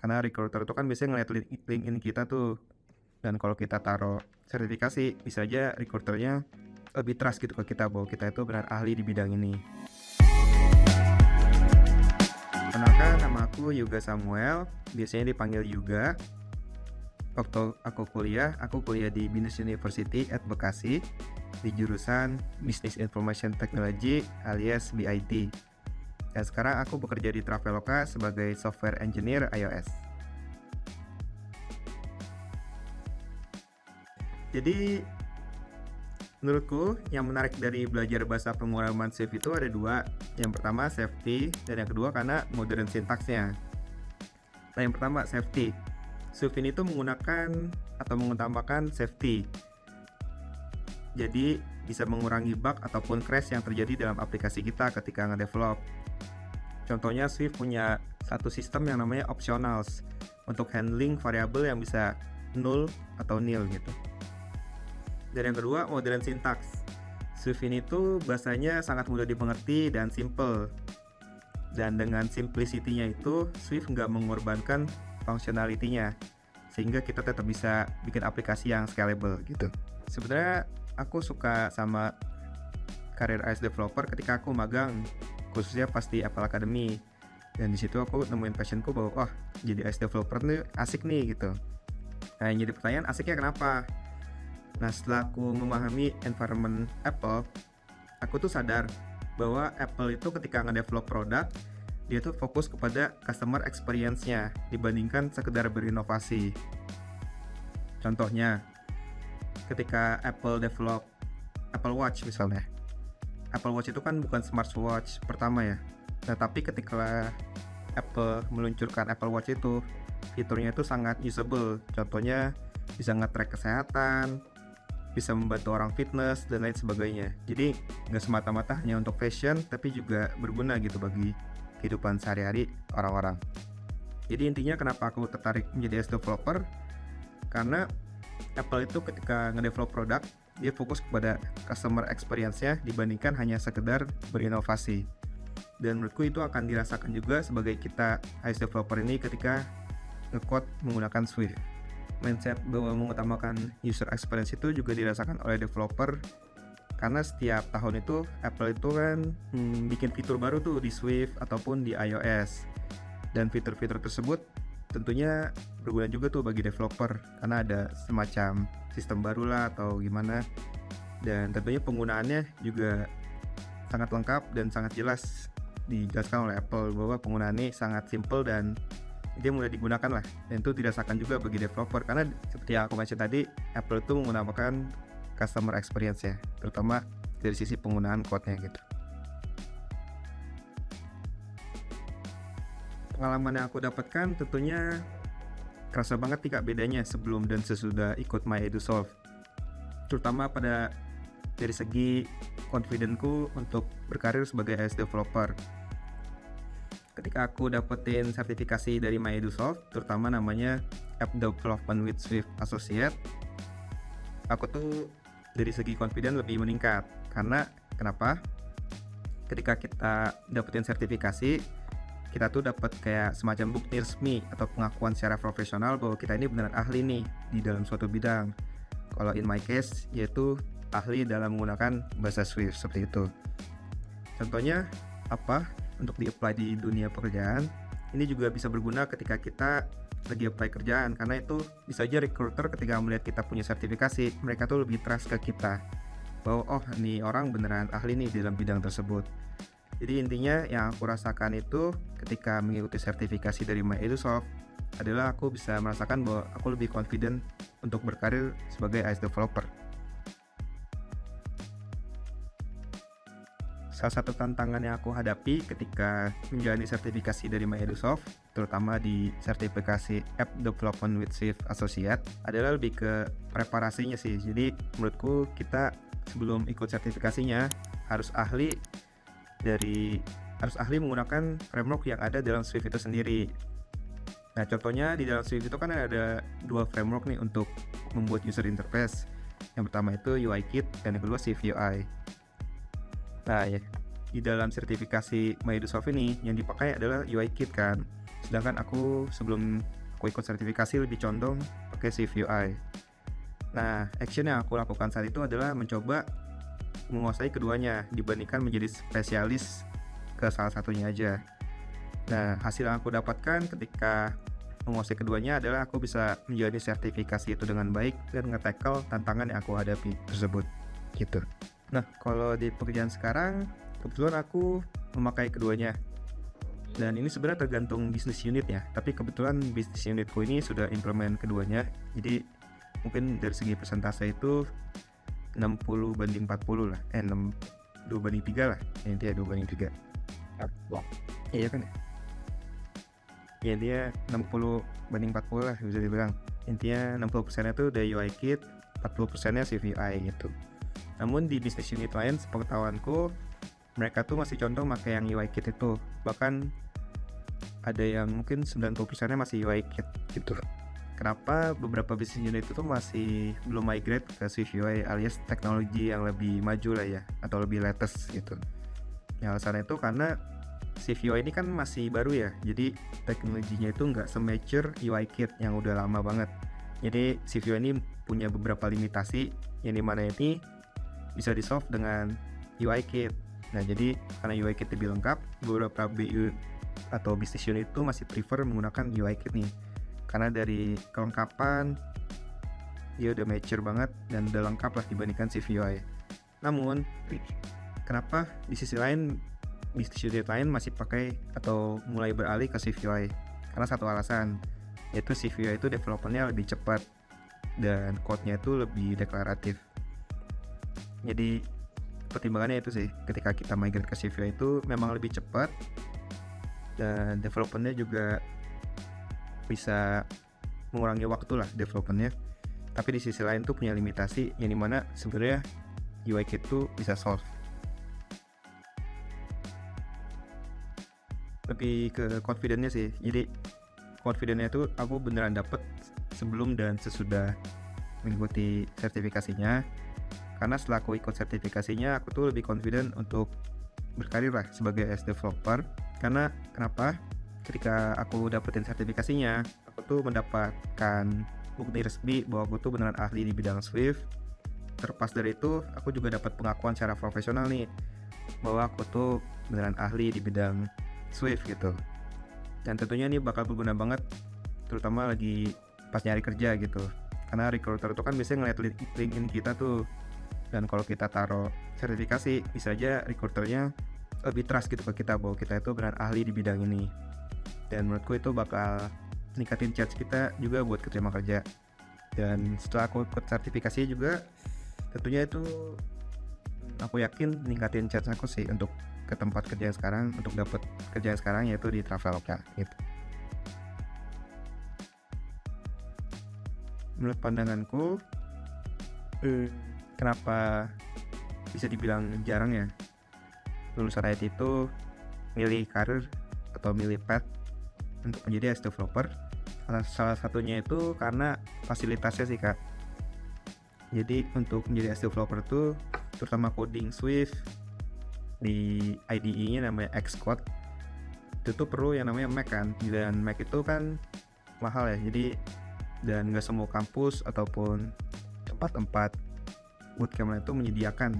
Karena recruiter itu kan biasanya ngeliat LinkedIn kita tuh, dan kalau kita taruh sertifikasi, bisa aja recruiternya lebih trust gitu ke kita bahwa kita itu benar ahli di bidang ini. Kenalkan, nama aku Yuga Samuel, biasanya dipanggil Yuga. Waktu aku kuliah di Binus University at Bekasi di jurusan Business Information Technology alias BIT. Dan sekarang aku bekerja di Traveloka sebagai software engineer iOS. Jadi menurutku yang menarik dari belajar bahasa pemrograman Swift itu ada dua. Yang pertama safety, dan yang kedua karena modern syntaxnya. Nah, yang pertama safety. Swift ini tuh menggunakan atau mengutamakan safety. Jadi bisa mengurangi bug ataupun crash yang terjadi dalam aplikasi kita ketika ngedevelop. Contohnya Swift punya satu sistem yang namanya optionals untuk handling variabel yang bisa null atau nil gitu. Dan yang kedua, modern syntax. Swift ini tuh bahasanya sangat mudah dimengerti dan simple. Dan dengan simplicity-nya itu, Swift nggak mengorbankan functionality-nya, sehingga kita tetap bisa bikin aplikasi yang scalable gitu. Sebenarnya aku suka sama karir iOS developer ketika aku magang, khususnya pas di Apple Academy. Dan di situ aku nemuin passionku bahwa jadi iOS developer nih asik nih gitu. Nah, yang jadi pertanyaan, asiknya kenapa? Nah, setelah aku memahami environment Apple, aku tuh sadar bahwa Apple itu ketika ngedevelop produk, dia tuh fokus kepada customer experience-nya dibandingkan sekedar berinovasi. Contohnya, ketika Apple develop Apple Watch misalnya, Apple Watch itu kan bukan smartwatch pertama ya. Nah, tapi ketika Apple meluncurkan Apple Watch itu, fiturnya itu sangat usable. Contohnya bisa nge-track kesehatan, bisa membantu orang fitness, dan lain sebagainya. Jadi nggak semata-mata hanya untuk fashion, tapi juga berguna gitu bagi kehidupan sehari-hari orang-orang. Jadi intinya kenapa aku tertarik menjadi iOS developer, karena Apple itu ketika ngedevelop produk, dia fokus kepada customer experience-nya dibandingkan hanya sekedar berinovasi. Dan menurutku itu akan dirasakan juga sebagai kita iOS developer ini ketika nge-code menggunakan Swift. Mindset bahwa mengutamakan user experience itu juga dirasakan oleh developer, karena setiap tahun itu Apple itu kan bikin fitur baru tuh di Swift ataupun di iOS. Dan fitur-fitur tersebut tentunya berguna juga tuh bagi developer, karena ada semacam sistem baru lah atau gimana. Dan tentunya penggunaannya juga sangat lengkap dan sangat jelas dijelaskan oleh Apple bahwa penggunaannya sangat simple dan dia mudah digunakan lah. Dan itu dirasakan juga bagi developer, karena seperti yang aku mention tadi, Apple itu menggunakan customer experience ya, terutama dari sisi penggunaan code-nya gitu. Pengalaman yang aku dapatkan tentunya kerasa banget nih Kak bedanya sebelum dan sesudah ikut MyEduSolve, terutama pada dari segi confidence-ku untuk berkarir sebagai iOS developer. Ketika aku dapetin sertifikasi dari MyEduSolve, terutama namanya App Development with Swift Associate, aku tuh dari segi confidence lebih meningkat. Karena kenapa? Ketika kita dapetin sertifikasi, kita tuh dapat kayak semacam bukti resmi atau pengakuan secara profesional bahwa kita ini benar ahli nih di dalam suatu bidang. Kalau in my case, yaitu ahli dalam menggunakan bahasa Swift seperti itu. Contohnya apa? Untuk di-apply di dunia pekerjaan, ini juga bisa berguna ketika kita lagi apply kerjaan, karena itu bisa aja recruiter ketika melihat kita punya sertifikasi, mereka tuh lebih trust ke kita bahwa ini orang beneran ahli nih dalam bidang tersebut. Jadi intinya yang aku rasakan itu ketika mengikuti sertifikasi dari MyEduSolve adalah aku bisa merasakan bahwa aku lebih confident untuk berkarir sebagai iOS developer. Salah satu tantangan yang aku hadapi ketika menjalani sertifikasi dari MyEduSolve, terutama di sertifikasi App Development with Swift Associate, adalah lebih ke preparasinya sih. Jadi menurutku kita sebelum ikut sertifikasinya harus ahli menggunakan framework yang ada dalam Swift itu sendiri. Nah, contohnya di dalam Swift itu kan ada dua framework nih untuk membuat user interface. Yang pertama itu UIKit dan yang kedua Swift UI. Nah ya, di dalam sertifikasi MyEduSolve ini yang dipakai adalah UIKit kan. Sedangkan aku sebelum aku ikut sertifikasi lebih condong pakai CVUI. Nah, action yang aku lakukan saat itu adalah mencoba menguasai keduanya dibandingkan menjadi spesialis ke salah satunya aja. Nah, hasil yang aku dapatkan ketika menguasai keduanya adalah aku bisa menjalani sertifikasi itu dengan baik dan nge-tackle tantangan yang aku hadapi tersebut gitu. Nah, kalau di pekerjaan sekarang kebetulan aku memakai keduanya. Dan ini sebenarnya tergantung bisnis unit ya, tapi kebetulan bisnis unitku ini sudah implement keduanya. Jadi mungkin dari segi persentase itu 60/40 lah, 2/3 lah, intinya 2/3. Iya kan ya? Ya dia 60/40 lah bisa dibilang. Intinya 60% itu udah UI kit, 40% CVI gitu. Namun di bisnis unit lain sepengetahuanku mereka tuh masih condong pakai yang UI kit itu. Bahkan ada yang mungkin 90%-nya masih UI kit gitu. Kenapa beberapa bisnis unit itu masih belum migrate ke CVI alias teknologi yang lebih maju lah ya, atau lebih latest gitu. Yang alasannya itu karena CVI ini kan masih baru ya, jadi teknologinya itu nggak se-mature UI kit yang udah lama banget. Jadi CVI ini punya beberapa limitasi yang dimana ini bisa di-solve dengan UI kit. Nah jadi karena UI kit lebih lengkap, beberapa BU atau business unit itu masih prefer menggunakan UI kit nih, karena dari kelengkapan dia udah mature banget dan udah lengkap lah dibandingkan CVI. Namun kenapa di sisi lain bisnis unit lain masih pakai atau mulai beralih ke CVI? Karena satu alasan, yaitu CVI itu developernya lebih cepat dan code-nya itu lebih deklaratif. Jadi pertimbangannya itu sih, ketika kita migrate ke CVI itu memang lebih cepat dan developernya juga bisa mengurangi waktu lah developernya. Tapi di sisi lain tuh punya limitasi yang dimana sebenarnya UI kit itu bisa solve. Lebih ke confident-nya sih. Jadi confident-nya itu aku beneran dapet sebelum dan sesudah mengikuti sertifikasinya. Karena setelah aku ikut sertifikasinya, aku tuh lebih confident untuk berkarir lah sebagai as developer. Karena kenapa? Ketika aku dapetin sertifikasinya, aku tuh mendapatkan bukti resmi bahwa aku tuh beneran ahli di bidang Swift. Terlepas dari itu, aku juga dapat pengakuan secara profesional nih bahwa aku tuh beneran ahli di bidang Swift gitu. Dan tentunya ini bakal berguna banget, terutama lagi pas nyari kerja gitu. Karena recruiter itu kan biasanya ngeliat LinkedIn kita tuh, dan kalau kita taruh sertifikasi, bisa aja recruiternya lebih trust gitu ke kita bahwa kita itu benar ahli di bidang ini. Dan menurutku itu bakal ningkatin chance kita juga buat keterima kerja. Dan setelah aku ikut sertifikasi juga, tentunya itu aku yakin ningkatin chance aku sih untuk ke tempat kerja sekarang, untuk dapat kerja sekarang, yaitu di Traveloka gitu. Menurut pandanganku, kenapa bisa dibilang jarang ya lulusan IT itu milih karir atau milih path untuk menjadi as developer? Salah satunya itu karena fasilitasnya sih kak. Jadi untuk menjadi as developer itu terutama coding Swift di IDE-nya namanya Xcode, itu tuh perlu yang namanya Mac kan, dan Mac itu kan mahal ya. Jadi dan nggak semua kampus ataupun tempat-tempat bootcamp itu menyediakan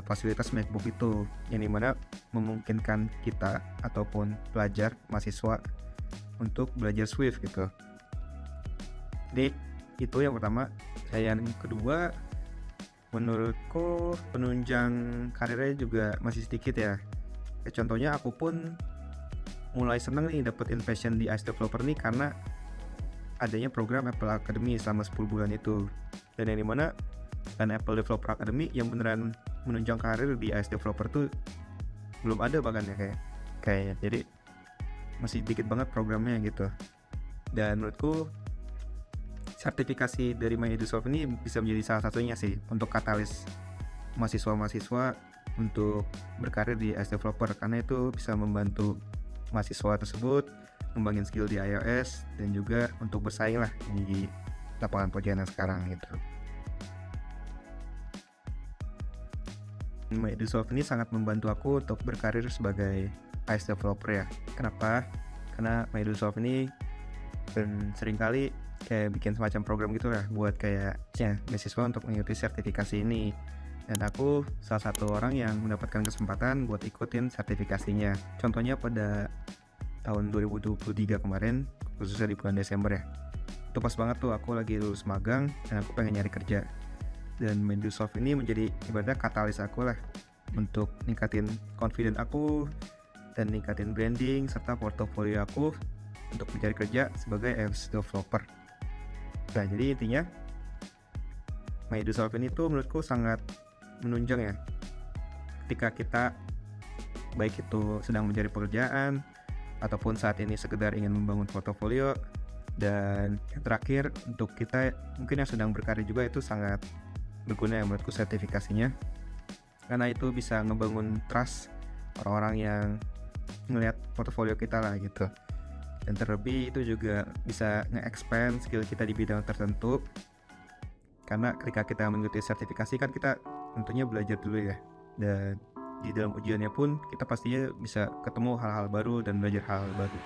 fasilitas MacBook itu, yang dimana memungkinkan kita ataupun pelajar mahasiswa untuk belajar Swift gitu. Jadi itu yang pertama. Yang kedua, menurutku penunjang karirnya juga masih sedikit ya. Contohnya aku pun mulai seneng nih dapetin passion di as developer nih karena adanya program Apple Academy selama 10 bulan itu, dan yang dimana dan Apple Developer Academy yang beneran menunjang karir di as developer tuh belum ada bahkan ya kayaknya. Jadi masih dikit banget programnya gitu. Dan menurutku sertifikasi dari MyEduSoft ini bisa menjadi salah satunya sih untuk katalis mahasiswa-mahasiswa untuk berkarir di as developer, karena itu bisa membantu mahasiswa tersebut ngembangin skill di iOS dan juga untuk bersaing lah di lapangan pekerjaan yang sekarang gitu. MyEduSoft ini sangat membantu aku untuk berkarir sebagai iOS developer ya. Kenapa? karena Microsoft ini dan seringkali kayak bikin semacam program gitu lah buat kayak ya beasiswa untuk mengikuti sertifikasi ini, dan aku salah satu orang yang mendapatkan kesempatan buat ikutin sertifikasinya. Contohnya pada tahun 2023 kemarin, khususnya di bulan Desember ya, itu pas banget tuh aku lagi lulus magang dan aku pengen nyari kerja, dan Microsoft ini menjadi ibaratnya katalis aku lah untuk ningkatin confident aku dan ningkatin branding serta portofolio aku untuk mencari kerja sebagai iOS developer. Nah, jadi intinya Microsoft ini tuh menurutku sangat menunjang ya ketika kita baik itu sedang mencari pekerjaan ataupun saat ini sekedar ingin membangun portofolio. Dan yang terakhir, untuk kita mungkin yang sedang berkarir juga itu sangat berguna ya menurutku sertifikasinya, karena itu bisa ngebangun trust orang-orang yang ngelihat portofolio kita lah gitu. Dan terlebih itu juga bisa nge-expand skill kita di bidang tertentu, karena ketika kita mengikuti sertifikasi kan kita tentunya belajar dulu ya, dan di dalam ujiannya pun kita pastinya bisa ketemu hal-hal baru dan belajar hal-hal baru.